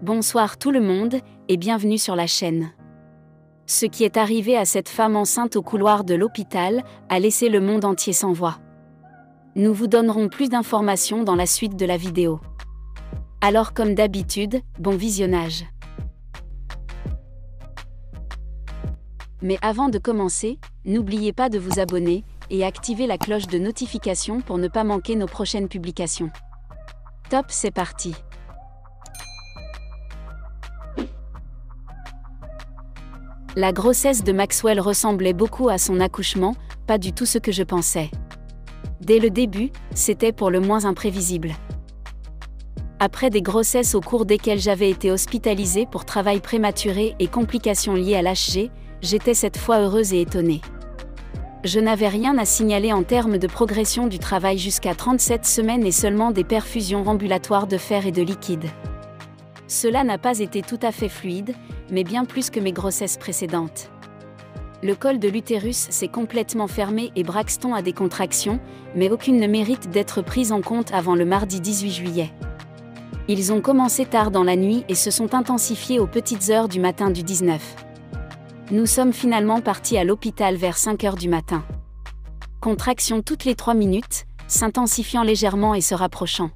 Bonsoir tout le monde, et bienvenue sur la chaîne. Ce qui est arrivé à cette femme enceinte au couloir de l'hôpital a laissé le monde entier sans voix. Nous vous donnerons plus d'informations dans la suite de la vidéo. Alors comme d'habitude, bon visionnage. Mais avant de commencer, n'oubliez pas de vous abonner et activer la cloche de notification pour ne pas manquer nos prochaines publications. Top, c'est parti. La grossesse de Maxwell ressemblait beaucoup à son accouchement, pas du tout ce que je pensais. Dès le début, c'était pour le moins imprévisible. Après des grossesses au cours desquelles j'avais été hospitalisée pour travail prématuré et complications liées à l'HG, j'étais cette fois heureuse et étonnée. Je n'avais rien à signaler en termes de progression du travail jusqu'à 37 semaines et seulement des perfusions ambulatoires de fer et de liquide. Cela n'a pas été tout à fait fluide, mais bien plus que mes grossesses précédentes. Le col de l'utérus s'est complètement fermé et Braxton a des contractions, mais aucune ne mérite d'être prise en compte avant le mardi 18 juillet. Ils ont commencé tard dans la nuit et se sont intensifiés aux petites heures du matin du 19. Nous sommes finalement partis à l'hôpital vers 5 heures du matin. Contractions toutes les 3 minutes, s'intensifiant légèrement et se rapprochant.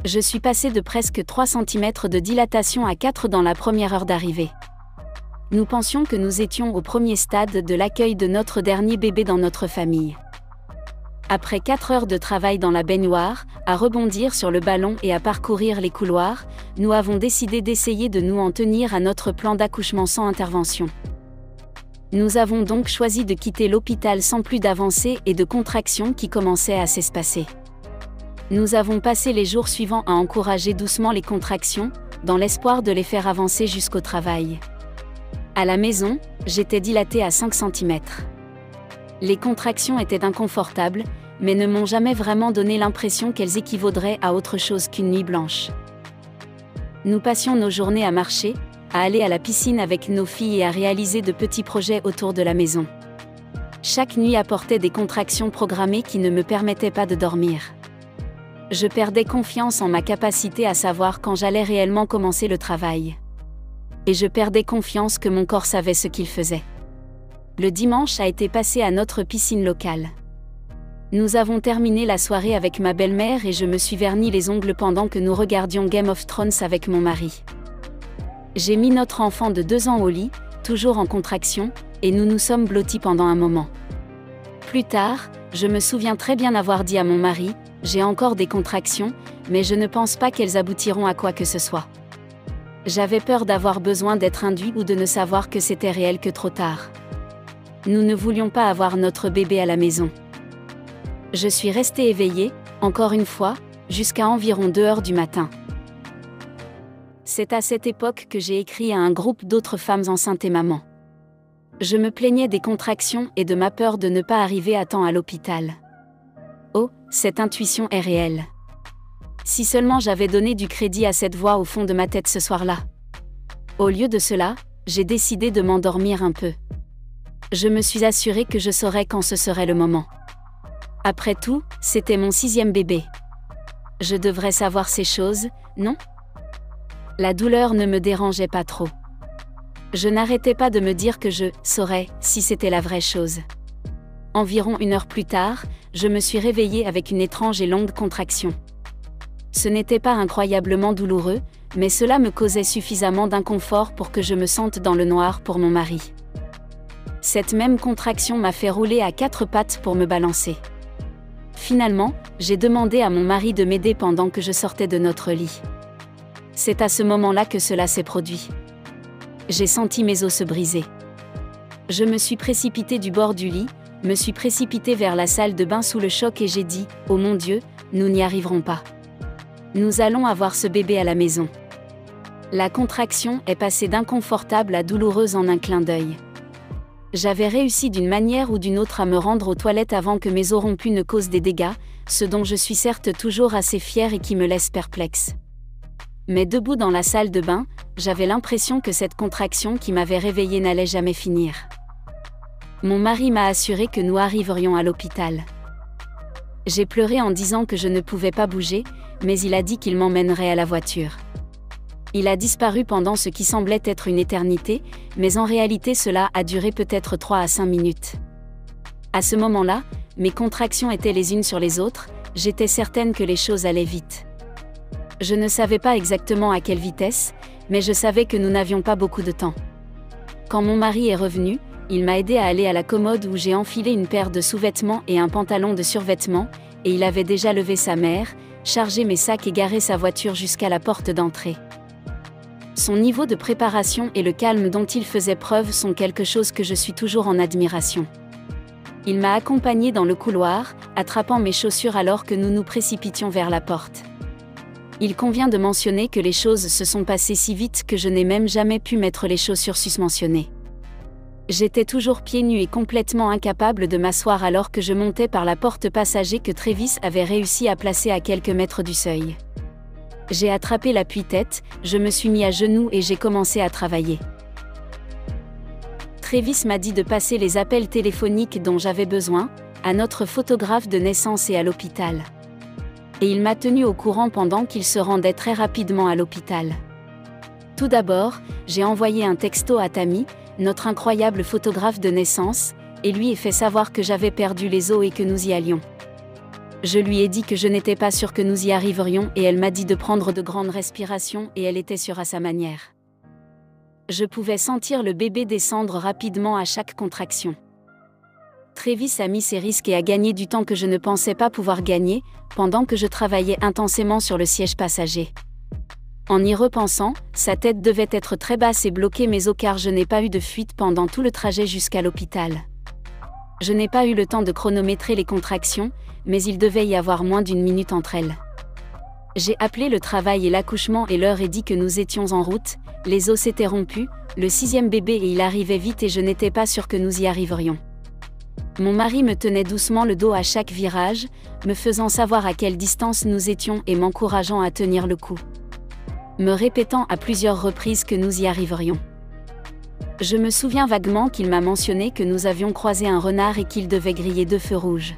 Je suis passée de presque 3 cm de dilatation à 4 dans la première heure d'arrivée. Nous pensions que nous étions au premier stade de l'accueil de notre dernier bébé dans notre famille. Après 4 heures de travail dans la baignoire, à rebondir sur le ballon et à parcourir les couloirs, nous avons décidé d'essayer de nous en tenir à notre plan d'accouchement sans intervention. Nous avons donc choisi de quitter l'hôpital sans plus d'avancées et de contractions qui commençaient à s'espacer. Nous avons passé les jours suivants à encourager doucement les contractions, dans l'espoir de les faire avancer jusqu'au travail. À la maison, j'étais dilatée à 5 cm. Les contractions étaient inconfortables, mais ne m'ont jamais vraiment donné l'impression qu'elles équivaudraient à autre chose qu'une nuit blanche. Nous passions nos journées à marcher, à aller à la piscine avec nos filles et à réaliser de petits projets autour de la maison. Chaque nuit apportait des contractions programmées qui ne me permettaient pas de dormir. Je perdais confiance en ma capacité à savoir quand j'allais réellement commencer le travail. Et je perdais confiance que mon corps savait ce qu'il faisait. Le dimanche a été passé à notre piscine locale. Nous avons terminé la soirée avec ma belle-mère et je me suis verni les ongles pendant que nous regardions Game of Thrones avec mon mari. J'ai mis notre enfant de 2 ans au lit, toujours en contraction, et nous nous sommes blottis pendant un moment. Plus tard, je me souviens très bien avoir dit à mon mari: « J'ai encore des contractions, mais je ne pense pas qu'elles aboutiront à quoi que ce soit. » J'avais peur d'avoir besoin d'être induit ou de ne savoir que c'était réel que trop tard. Nous ne voulions pas avoir notre bébé à la maison. Je suis restée éveillée, encore une fois, jusqu'à environ 2 heures du matin. C'est à cette époque que j'ai écrit à un groupe d'autres femmes enceintes et mamans. Je me plaignais des contractions et de ma peur de ne pas arriver à temps à l'hôpital. Oh, cette intuition est réelle. Si seulement j'avais donné du crédit à cette voix au fond de ma tête ce soir-là. Au lieu de cela, j'ai décidé de m'endormir un peu. Je me suis assurée que je saurais quand ce serait le moment. Après tout, c'était mon 6e bébé. Je devrais savoir ces choses, non ? La douleur ne me dérangeait pas trop. Je n'arrêtais pas de me dire que je saurais si c'était la vraie chose. Environ 1 heure plus tard, je me suis réveillée avec une étrange et longue contraction. Ce n'était pas incroyablement douloureux, mais cela me causait suffisamment d'inconfort pour que je me sente dans le noir pour mon mari. Cette même contraction m'a fait rouler à 4 pattes pour me balancer. Finalement, j'ai demandé à mon mari de m'aider pendant que je sortais de notre lit. C'est à ce moment-là que cela s'est produit. J'ai senti mes os se briser. Je me suis précipitée du bord du lit, me suis précipitée vers la salle de bain sous le choc et j'ai dit: « Oh mon Dieu, nous n'y arriverons pas. Nous allons avoir ce bébé à la maison. » La contraction est passée d'inconfortable à douloureuse en un clin d'œil. J'avais réussi d'une manière ou d'une autre à me rendre aux toilettes avant que mes os rompus ne causent des dégâts, ce dont je suis certes toujours assez fière et qui me laisse perplexe. Mais debout dans la salle de bain, j'avais l'impression que cette contraction qui m'avait réveillée n'allait jamais finir. Mon mari m'a assuré que nous arriverions à l'hôpital. J'ai pleuré en disant que je ne pouvais pas bouger, mais il a dit qu'il m'emmènerait à la voiture. Il a disparu pendant ce qui semblait être une éternité, mais en réalité cela a duré peut-être 3 à 5 minutes. À ce moment-là, mes contractions étaient les unes sur les autres, j'étais certaine que les choses allaient vite. Je ne savais pas exactement à quelle vitesse, mais je savais que nous n'avions pas beaucoup de temps. Quand mon mari est revenu, il m'a aidé à aller à la commode où j'ai enfilé une paire de sous-vêtements et un pantalon de survêtement, et il avait déjà levé sa mère, chargé mes sacs et garé sa voiture jusqu'à la porte d'entrée. Son niveau de préparation et le calme dont il faisait preuve sont quelque chose que je suis toujours en admiration. Il m'a accompagnée dans le couloir, attrapant mes chaussures alors que nous nous précipitions vers la porte. Il convient de mentionner que les choses se sont passées si vite que je n'ai même jamais pu mettre les chaussures susmentionnées. J'étais toujours pieds nus et complètement incapable de m'asseoir alors que je montais par la porte passager que Travis avait réussi à placer à quelques mètres du seuil. J'ai attrapé l'appui-tête, je me suis mis à genoux et j'ai commencé à travailler. Travis m'a dit de passer les appels téléphoniques dont j'avais besoin, à notre photographe de naissance et à l'hôpital. Et il m'a tenu au courant pendant qu'il se rendait très rapidement à l'hôpital. Tout d'abord, j'ai envoyé un texto à Tammy, notre incroyable photographe de naissance, et lui ai fait savoir que j'avais perdu les os et que nous y allions. Je lui ai dit que je n'étais pas sûre que nous y arriverions et elle m'a dit de prendre de grandes respirations et elle était sûre à sa manière. Je pouvais sentir le bébé descendre rapidement à chaque contraction. Travis a mis ses risques et a gagné du temps que je ne pensais pas pouvoir gagner, pendant que je travaillais intensément sur le siège passager. En y repensant, sa tête devait être très basse et bloquer mes os car je n'ai pas eu de fuite pendant tout le trajet jusqu'à l'hôpital. Je n'ai pas eu le temps de chronométrer les contractions, mais il devait y avoir moins d'1 minute entre elles. J'ai appelé le travail et l'accouchement et leur ai dit que nous étions en route, les os s'étaient rompus, le 6e bébé et il arrivait vite et je n'étais pas sûre que nous y arriverions. Mon mari me tenait doucement le dos à chaque virage, me faisant savoir à quelle distance nous étions et m'encourageant à tenir le coup. Me répétant à plusieurs reprises que nous y arriverions. Je me souviens vaguement qu'il m'a mentionné que nous avions croisé un renard et qu'il devait griller 2 feux rouges.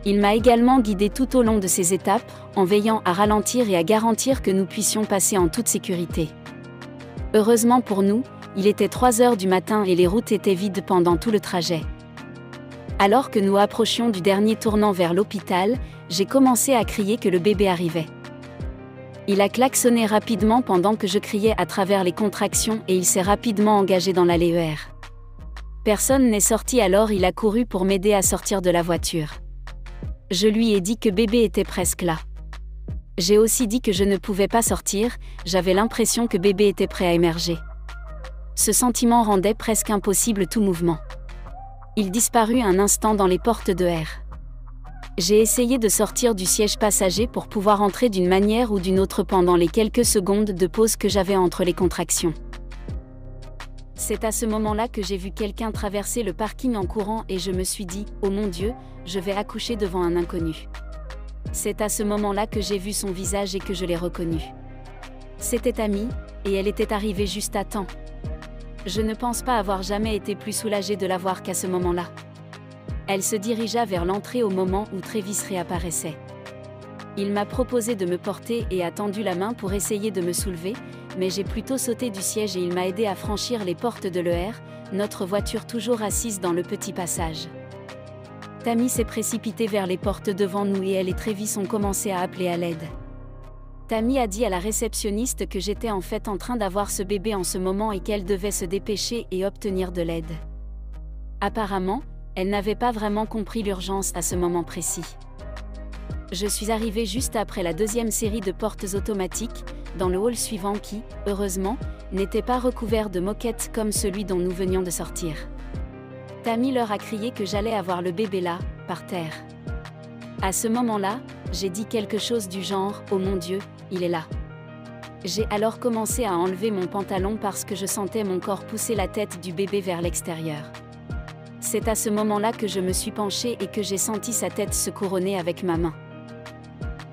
Il m'a également guidé tout au long de ces étapes, en veillant à ralentir et à garantir que nous puissions passer en toute sécurité. Heureusement pour nous, il était 3 heures du matin et les routes étaient vides pendant tout le trajet. Alors que nous approchions du dernier tournant vers l'hôpital, j'ai commencé à crier que le bébé arrivait. Il a klaxonné rapidement pendant que je criais à travers les contractions et il s'est rapidement engagé dans l'allée. Personne n'est sorti alors il a couru pour m'aider à sortir de la voiture. Je lui ai dit que bébé était presque là. J'ai aussi dit que je ne pouvais pas sortir, j'avais l'impression que bébé était prêt à émerger. Ce sentiment rendait presque impossible tout mouvement. Il disparut un instant dans les portes de R. J'ai essayé de sortir du siège passager pour pouvoir entrer d'une manière ou d'une autre pendant les quelques secondes de pause que j'avais entre les contractions. C'est à ce moment-là que j'ai vu quelqu'un traverser le parking en courant et je me suis dit « Oh mon Dieu, je vais accoucher devant un inconnu ». C'est à ce moment-là que j'ai vu son visage et que je l'ai reconnu. C'était Tammy, et elle était arrivée juste à temps. Je ne pense pas avoir jamais été plus soulagée de la voir qu'à ce moment-là. Elle se dirigea vers l'entrée au moment où Travis réapparaissait. Il m'a proposé de me porter et a tendu la main pour essayer de me soulever, mais j'ai plutôt sauté du siège et il m'a aidé à franchir les portes de l'ER, notre voiture toujours assise dans le petit passage. Tammy s'est précipitée vers les portes devant nous et elle et Travis ont commencé à appeler à l'aide. Tammy a dit à la réceptionniste que j'étais en fait en train d'avoir ce bébé en ce moment et qu'elle devait se dépêcher et obtenir de l'aide. Apparemment, elle n'avait pas vraiment compris l'urgence à ce moment précis. Je suis arrivée juste après la 2e série de portes automatiques, dans le hall suivant qui, heureusement, n'était pas recouvert de moquettes comme celui dont nous venions de sortir. Tammy leur a crié que j'allais avoir le bébé là, par terre. À ce moment-là, j'ai dit quelque chose du genre « Oh mon Dieu, il est là ». J'ai alors commencé à enlever mon pantalon parce que je sentais mon corps pousser la tête du bébé vers l'extérieur. C'est à ce moment-là que je me suis penchée et que j'ai senti sa tête se couronner avec ma main.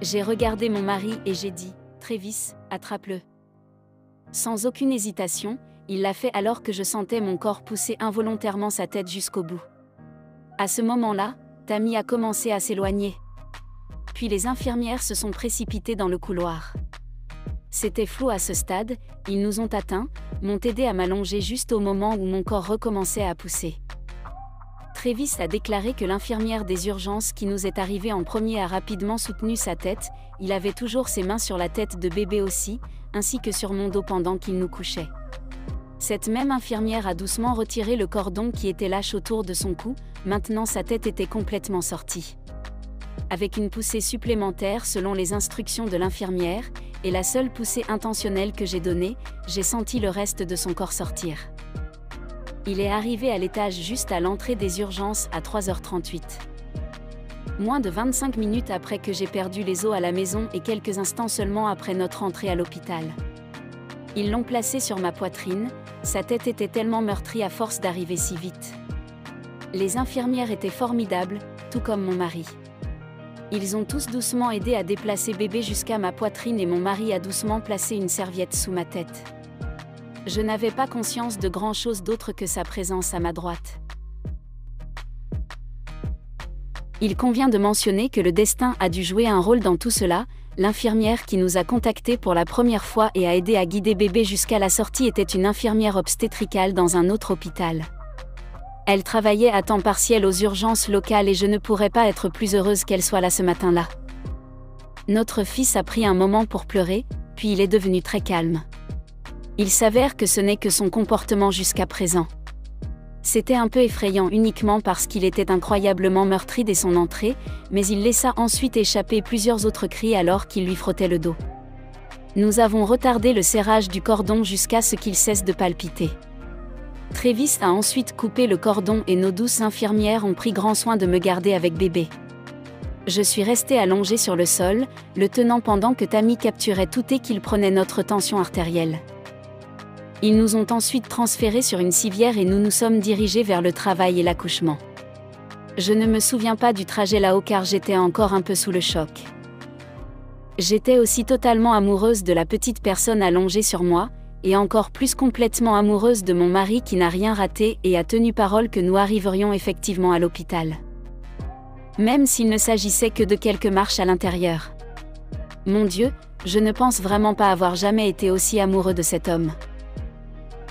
J'ai regardé mon mari et j'ai dit « Travis, attrape-le ». Sans aucune hésitation, il l'a fait alors que je sentais mon corps pousser involontairement sa tête jusqu'au bout. À ce moment-là, Tammy a commencé à s'éloigner. Puis les infirmières se sont précipitées dans le couloir. C'était flou à ce stade, ils nous ont atteints, m'ont aidé à m'allonger juste au moment où mon corps recommençait à pousser. Travis a déclaré que l'infirmière des urgences qui nous est arrivée en premier a rapidement soutenu sa tête, il avait toujours ses mains sur la tête de bébé aussi, ainsi que sur mon dos pendant qu'il nous couchait. Cette même infirmière a doucement retiré le cordon qui était lâche autour de son cou, maintenant sa tête était complètement sortie. Avec une poussée supplémentaire selon les instructions de l'infirmière, et la seule poussée intentionnelle que j'ai donnée, j'ai senti le reste de son corps sortir. Il est arrivé à l'étage juste à l'entrée des urgences à 3h38. Moins de 25 minutes après que j'ai perdu les os à la maison et quelques instants seulement après notre entrée à l'hôpital. Ils l'ont placé sur ma poitrine, sa tête était tellement meurtrie à force d'arriver si vite. Les infirmières étaient formidables, tout comme mon mari. Ils ont tous doucement aidé à déplacer bébé jusqu'à ma poitrine et mon mari a doucement placé une serviette sous ma tête. Je n'avais pas conscience de grand-chose d'autre que sa présence à ma droite. Il convient de mentionner que le destin a dû jouer un rôle dans tout cela. L'infirmière qui nous a contactés pour la première fois et a aidé à guider bébé jusqu'à la sortie était une infirmière obstétricale dans un autre hôpital. Elle travaillait à temps partiel aux urgences locales et je ne pourrais pas être plus heureuse qu'elle soit là ce matin-là. Notre fils a pris un moment pour pleurer, puis il est devenu très calme. Il s'avère que ce n'est que son comportement jusqu'à présent. C'était un peu effrayant uniquement parce qu'il était incroyablement meurtri dès son entrée, mais il laissa ensuite échapper plusieurs autres cris alors qu'il lui frottait le dos. Nous avons retardé le serrage du cordon jusqu'à ce qu'il cesse de palpiter. Travis a ensuite coupé le cordon et nos douces infirmières ont pris grand soin de me garder avec bébé. Je suis restée allongée sur le sol, le tenant pendant que Tammy capturait tout et qu'il prenait notre tension artérielle. Ils nous ont ensuite transférés sur une civière et nous nous sommes dirigés vers le travail et l'accouchement. Je ne me souviens pas du trajet là-haut car j'étais encore un peu sous le choc. J'étais aussi totalement amoureuse de la petite personne allongée sur moi, et encore plus complètement amoureuse de mon mari qui n'a rien raté et a tenu parole que nous arriverions effectivement à l'hôpital. Même s'il ne s'agissait que de quelques marches à l'intérieur. Mon Dieu, je ne pense vraiment pas avoir jamais été aussi amoureux de cet homme.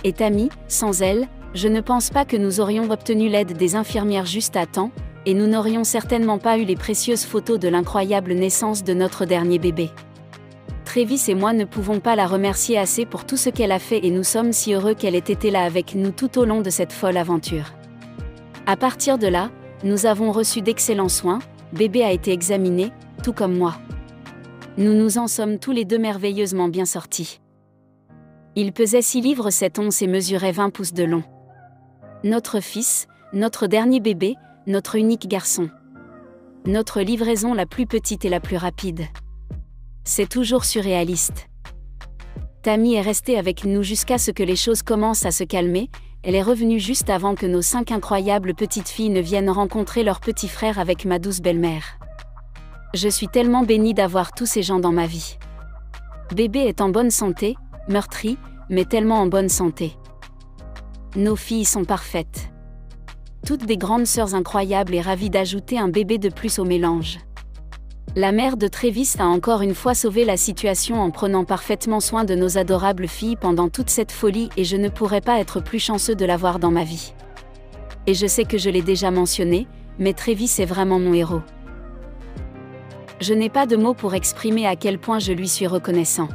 Et Tammy, sans elle, je ne pense pas que nous aurions obtenu l'aide des infirmières juste à temps, et nous n'aurions certainement pas eu les précieuses photos de l'incroyable naissance de notre dernier bébé. Travis et moi ne pouvons pas la remercier assez pour tout ce qu'elle a fait et nous sommes si heureux qu'elle ait été là avec nous tout au long de cette folle aventure. À partir de là, nous avons reçu d'excellents soins, bébé a été examiné, tout comme moi. Nous nous en sommes tous les deux merveilleusement bien sortis. Il pesait 6 livres 7 onces et mesurait 20 pouces de long. Notre fils, notre dernier bébé, notre unique garçon. Notre livraison la plus petite et la plus rapide. C'est toujours surréaliste. Tammy est restée avec nous jusqu'à ce que les choses commencent à se calmer, elle est revenue juste avant que nos 5 incroyables petites filles ne viennent rencontrer leur petit frère avec ma douce belle-mère. Je suis tellement bénie d'avoir tous ces gens dans ma vie. Bébé est en bonne santé, meurtri, mais tellement en bonne santé. Nos filles sont parfaites. Toutes des grandes sœurs incroyables et ravies d'ajouter un bébé de plus au mélange. La mère de Travis a encore une fois sauvé la situation en prenant parfaitement soin de nos adorables filles pendant toute cette folie et je ne pourrais pas être plus chanceux de l'avoir dans ma vie. Et je sais que je l'ai déjà mentionné, mais Travis est vraiment mon héros. Je n'ai pas de mots pour exprimer à quel point je lui suis reconnaissant.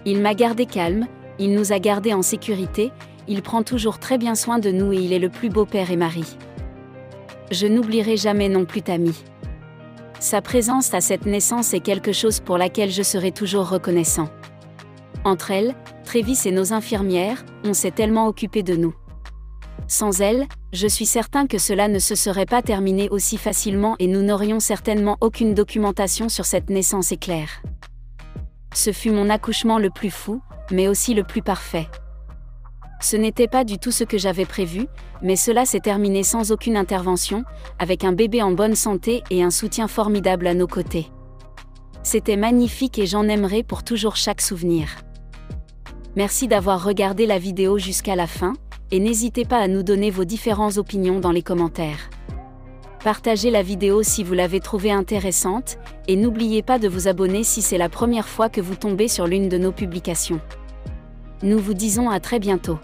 Il m'a gardé calme, il nous a gardés en sécurité, il prend toujours très bien soin de nous et il est le plus beau père et mari. Je n'oublierai jamais non plus Tammy. Sa présence à cette naissance est quelque chose pour laquelle je serai toujours reconnaissant. Entre elles, Travis et nos infirmières, on s'est tellement occupé de nous. Sans elles, je suis certain que cela ne se serait pas terminé aussi facilement et nous n'aurions certainement aucune documentation sur cette naissance éclair. Ce fut mon accouchement le plus fou, mais aussi le plus parfait. Ce n'était pas du tout ce que j'avais prévu, mais cela s'est terminé sans aucune intervention, avec un bébé en bonne santé et un soutien formidable à nos côtés. C'était magnifique et j'en aimerai pour toujours chaque souvenir. Merci d'avoir regardé la vidéo jusqu'à la fin, et n'hésitez pas à nous donner vos différentes opinions dans les commentaires. Partagez la vidéo si vous l'avez trouvée intéressante, et n'oubliez pas de vous abonner si c'est la première fois que vous tombez sur l'une de nos publications. Nous vous disons à très bientôt.